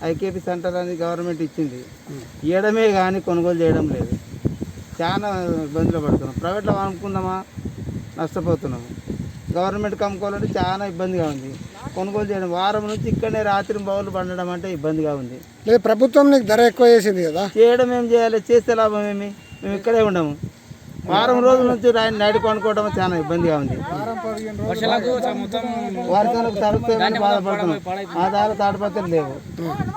ఐకేపీ సెంటర్ అని గవర్నమెంట్ ఇచ్చింది, ఇవ్వడమే కానీ కొనుగోలు చేయడం లేదు. చాలా ఇబ్బందులు పడుతున్నాం. ప్రైవేట్లో అమ్ముకుందామా నష్టపోతున్నాము. గవర్నమెంట్కి అమ్ముకోవాలంటే చాలా ఇబ్బందిగా ఉంది. కొనుగోలు చేయడం వారం నుంచి ఇక్కడనే రాత్రి బౌలు పండడం అంటే ఇబ్బందిగా ఉంది. లేదు, ప్రభుత్వం నీకు ధర ఎక్కువ చేసింది కదా, చేయడం ఏం చేయాలి? చేస్తే లాభం ఏమి? మేము ఇక్కడే ఉండము. వారం రోజుల నుంచి నైట్ కొనుక్కోవడం చాలా ఇబ్బందిగా ఉంది. వర్షాలకు తడుపుతామని బాధపడుతున్నాం. ఆధార తాడిపత్రులు లేవు.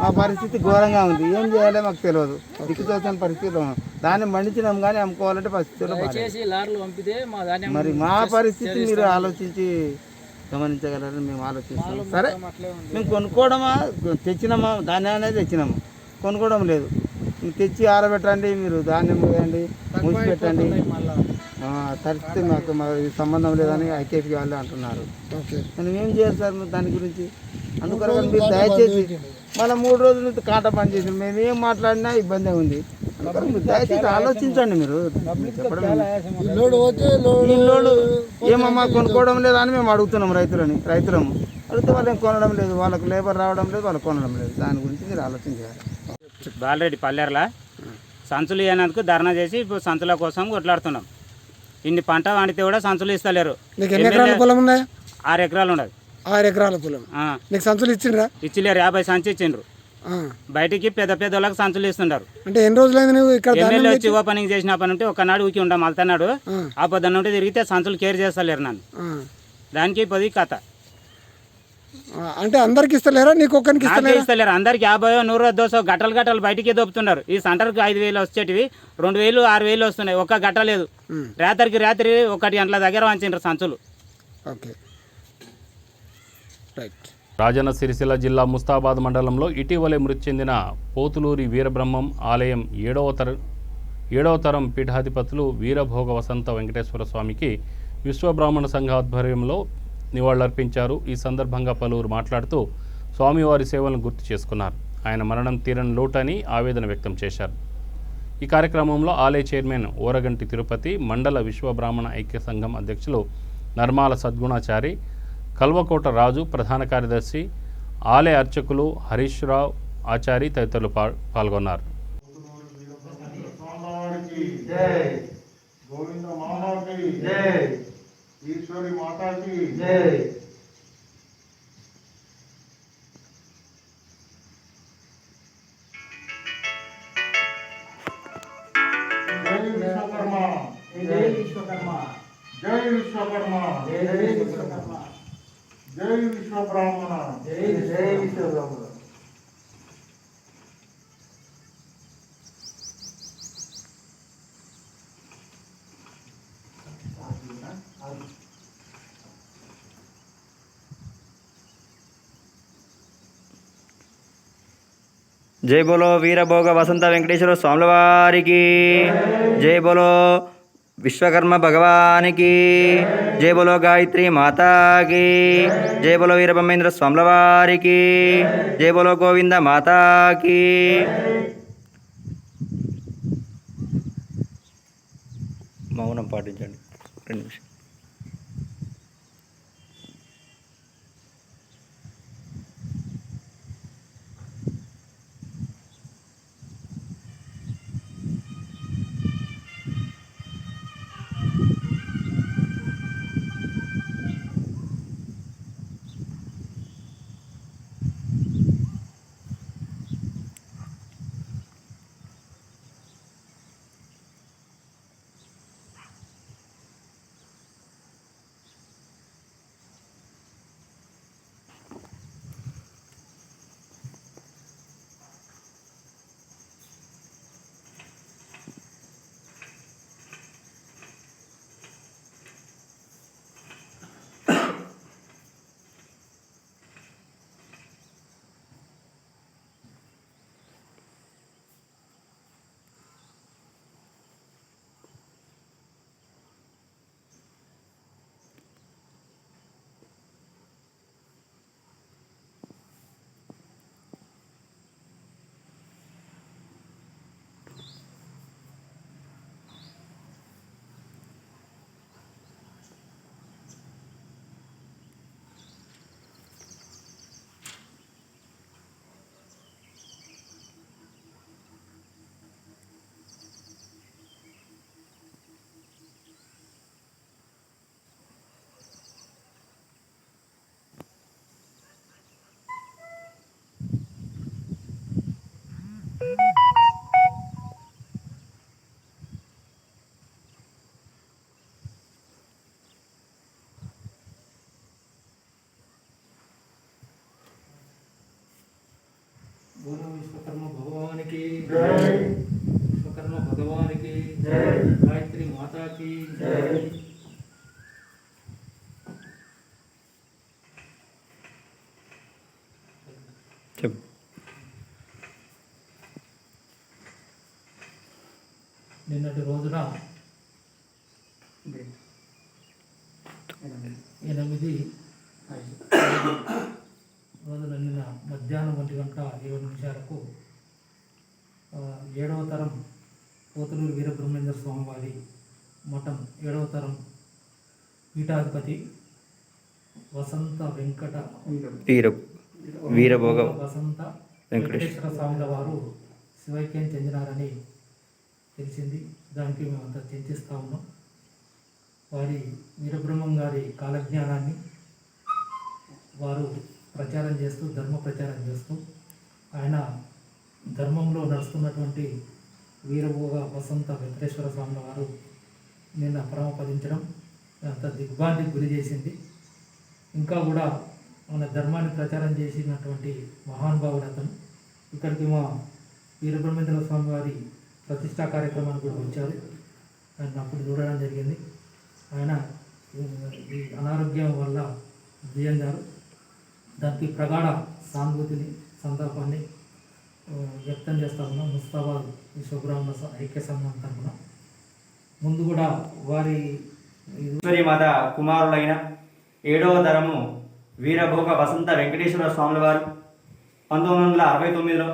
మా పరిస్థితి ఘోరంగా ఉంది. ఏం చేయాలో మాకు తెలియదు. దిక్కుతోచని పరిస్థితిలో దాన్ని మండించినాం కానీ అమ్ముకోవాలంటే పరిస్థితుల్లో మరి మా పరిస్థితి మీరు ఆలోచించి గమనించగలరని మేము ఆలోచిస్తాం. సరే, మేము కొనుక్కోవడమా తెచ్చినామా? ధాన్యాన్ని తెచ్చినాము, కొనుక్కోవడం లేదు. తెచ్చి ఆరబెట్టండి, మీరు ధాన్యం వేయండి, మూసిపెట్టండి. పరిస్థితి మాకు సంబంధం లేదని ఐకేపీ వాళ్ళు అంటున్నారు. మనం ఏం చేయాలి సార్ దాని గురించి? అందుకొరకు మీరు దయచేసి మళ్ళీ 3 రోజుల నుంచి కాట పని చేసి మేము ఏం మాట్లాడినా ఇబ్బంది ఉంది. అందుకొరకు మీరు దయచేసి ఆలోచించండి. మీరు చెప్పడం ఈ లోడు ఏమమ్మా కొనుక్కోవడం లేదా అని మేము అడుగుతున్నాం రైతులము అడిగితే వాళ్ళు ఏం కొనడం లేదు, వాళ్ళకు లేబర్ రావడం లేదు, వాళ్ళు కొనడం లేదు. దాని గురించి మీరు ఆలోచించాలి. బాలరెడ్డి పల్లెర్ల సంచులు ఇవ్వనందుకు ధర్నా చేసి ఇప్పుడు సంచుల కోసం కొట్లాడుతున్నాం. ఇన్ని పంట వండితే కూడా సంచులు ఇస్తలేరు. 6 ఎకరాలు ఉండదు. 6 ఎకరాల పొలం నీకు సంచులు ఇచ్చిండ్రా? ఇచ్చిలేరు. 50 సంచి ఇచ్చిండ్రు. బయటికి పెద్ద వాళ్ళకి సంచులు ఇస్తుంటారు. అంటే ఎన్ని రోజులైంది నువ్వు ఇక్కడ? ఎమ్మెల్యే వచ్చి ఓపెనింగ్ చేసిన పని ఉంటే ఒకనాడు ఊకి ఉండం వెళ్తున్నాడు. ఆ పొద్దున్న ఉంటే తిరిగితే సంచులు కేర్ చేస్తలేరు నన్ను. దానికి పొది కథ. అంటే అందరికి ఇస్తలేరా? నీకు ఒక్కరికి ఇస్తలేరు. అందరికి 50, 100, 200 గట్టలు బయటికి దొప్పుతున్నారు. ఈ సెంటర్కి 5,000 వచ్చేటివి 2,000, 6,000 వస్తున్నాయి. ఒక్క గట్ట లేదు. రాత్రి 1 గంటల దగ్గర వంచిండ్రు సంచులు. Okay right. రాజన్న సిరిసిల్ల జిల్లా ముస్తాబాద్ మండలంలో ఇటీవలే మృతి చెందిన పోతులూరి వీరబ్రహ్మం ఆలయం 7వ తరం పీఠాధిపతులు వీరభోగ వసంత వెంకటేశ్వర స్వామికి విశ్వబ్రాహ్మణ సంఘ ఆధ్వర్యంలో నివాళులర్పించారు. ఈ సందర్భంగా పలువురు మాట్లాడుతూ స్వామివారి సేవలను గుర్తు చేసుకున్నారు. ఆయన మరణం తీరని లోటని ఆవేదన వ్యక్తం చేశారు. ఈ కార్యక్రమంలో ఆలయ చైర్మన్ ఓరగంటి తిరుపతి, మండల విశ్వబ్రాహ్మణ ఐక్య సంఘం అధ్యక్షులు నర్మాల సద్గుణాచారి, కల్వకోట రాజు, ప్రధాన కార్యదర్శి, ఆలయ అర్చకులు హరీష్ రావు ఆచారి తదితరులు పాల్గొన్నారు. ఈశ్వరి మాతాకి జై. జై విశ్వకర్మ, జై విశ్వకర్మ, జై విశ్వకర్మ, జై విశ్వకర్మ, జై విశ్వబ్రాహ్మణ, జై విశ్వబ్రాహ్మణ. जय बोलो वीरभोग वसंत वेंकटेश्वर स्वामी वारी की जय बोलो विश्वकर्मा भगवान की जय बोलो गायत्री माता की जय बोलो वीरब्रह्मेंद्र स्वामी वारी की जय बोलो गोविंद माता की. मौనం పాటించండి 2 నిమిషాలు. बोलो विश्वकर्मा भगवान की जय. विश्वकर्मा भगवान की जय. गायत्री माता की जय. నిన్నటి రోజున 8 రోజుల 1:20 7వ తరం పోతులూరు వీరబ్రహ్మేంద్ర స్వామివారి మఠం 7వ తరం పీఠాధిపతి వసంత వీరభోగ వసంత వెంకటేశ్వర స్వాముల వారు శివైక్యం చెందినారని తెలిసింది. దానికి మేమంతా చింతిస్తూ ఉన్నాం. వారి వీరబ్రహ్మం గారి కాలజ్ఞానాన్ని వారు ప్రచారం చేస్తూ ధర్మ ప్రచారం చేస్తూ ఆయన ధర్మంలో నడుస్తున్నటువంటి వీరభోగ వసంత వెంకటేశ్వర స్వాముల వారు నిన్న పరమపదించడం అంత దిగ్భ్రాంతికి గురి చేసింది. ఇంకా కూడా మన ధర్మాన్ని ప్రచారం చేసినటువంటి మహానుభావుడు అతను. ఇక్కడికి మా వీరబ్రహ్మేంద్ర స్వామి వారి ప్రతిష్టా కార్యక్రమానికి కూడా వచ్చారు. ఆయన అప్పుడు చూడడం జరిగింది. ఆయన ఈ అనారోగ్యం వల్ల దిగంగారు. దానికి ప్రగాఢ సానుభూతిని సంతాపాన్ని వ్యక్తం చేస్తా ఉన్నాం. ముస్తాబాద్ విశ్వబ్రాహ్మణ ఐక్య సంఘం తరఫున ముందు కూడా వారి మాత కుమారులైన 7వ తరము వీరభోగ వసంత వెంకటేశ్వర స్వాముల వారు 1969లో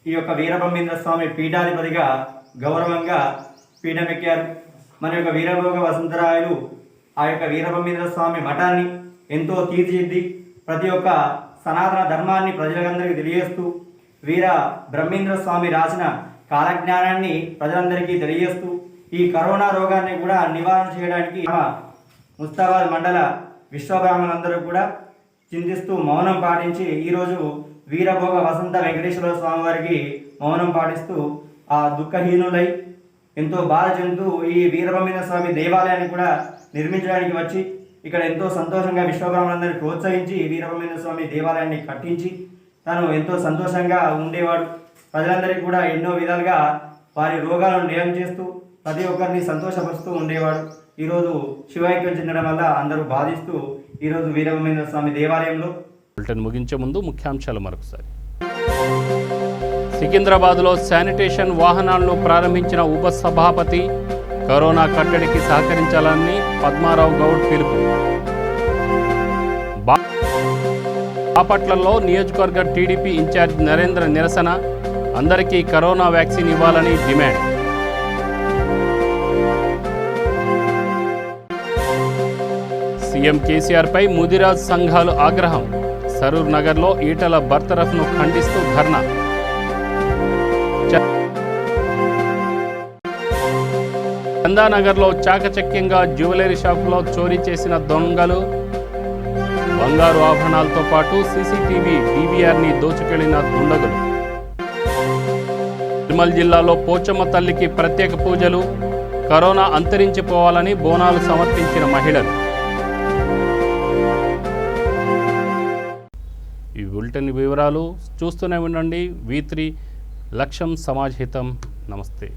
ఈ యొక్క వీరబ్రహ్మేంద్ర స్వామి పీఠాధిపతిగా గౌరవంగా పీఠమెక్కారు. మన యొక్క వీరభోగ వసంతరాయలు ఆ యొక్క వీరబ్రహ్మేంద్ర స్వామి మఠాన్ని ఎంతో తీర్చిదిద్ది ప్రతి ఒక్క సనాతన ధర్మాన్ని ప్రజలందరికీ తెలియజేస్తూ వీర బ్రహ్మేంద్ర స్వామి రాసిన కాలజ్ఞానాన్ని ప్రజలందరికీ తెలియజేస్తూ ఈ కరోనా రోగాన్ని కూడా నివారణ చేయడానికి ముస్తాబాద్ మండల విశ్వబ్రాహ్మణులందరూ కూడా చింతిస్తూ మౌనం పాటించి ఈరోజు వీరభోగ వసంత వెంకటేశ్వర స్వామి వారికి మౌనం పాటిస్తూ ఆ దుఃఖహీనులై ఎంతో బాధ చెందుతూ ఈ వీరబ్రహ్మేంద్ర స్వామి దేవాలయాన్ని కూడా నిర్మించడానికి వచ్చి ఇక్కడ ఎంతో సంతోషంగా విశ్వబ్రాహ్మణులందరినీ ప్రోత్సహించి వీరబ్రహ్మేంద్ర స్వామి దేవాలయాన్ని కట్టించి తను ఎంతో సంతోషంగా ఉండేవాడు. ప్రజలందరికీ కూడా ఎన్నో విధాలుగా వారి రోగాలను నయం చేస్తూ ప్రతి ఒక్కరిని సంతోషపరుస్తూ ఉండేవాడు. ఈరోజు శివైక్యం చెందడం వల్ల అందరూ బాధిస్తూ ఈరోజు వీరబ్రహ్మేంద్ర స్వామి దేవాలయంలో బులెటిన్ ముగించే ముందు ముఖ్యాంశాలు మరొకసారి. సికింద్రాబాద్లో శానిటేషన్ వాహనాలను ప్రారంభించిన ఉపసభాపతి కరోనా కట్టడికి సహకరించాలని పద్మారావు గౌడ్ పిలుపు. బాపట్లలో నియోజకవర్గ టీడీపీ ఇన్ఛార్జ్ నరేంద్ర నిరసన, అందరికీ కరోనా వ్యాక్సిన్ ఇవ్వాలని డిమాండ్. సీఎం కేసీఆర్పై ముదిరాజ్ సంఘాలు ఆగ్రహం, సరూర్ నగర్లో ఈటల బర్తరఫ్ను ఖండిస్తూ ధర్నా. చందానగర్లో చాకచక్యంగా జ్యువెలరీ షాపులో చోరీ చేసిన దొంగలు, బంగారు ఆభరణాలతో పాటు సీసీటీవీ డీవీఆర్ని దోచుకెళ్లిన దుండగులు. నిర్మల్ జిల్లాలో పోచమ్మ తల్లికి ప్రత్యేక పూజలు, కరోనా అంతరించిపోవాలని బోనాలు సమర్పించిన మహిళలు. ఈ బులెటిన్ వివరాలు చూస్తూనే ఉండండి. V3 లక్ష్యం సమాజ్ హితం. నమస్తే.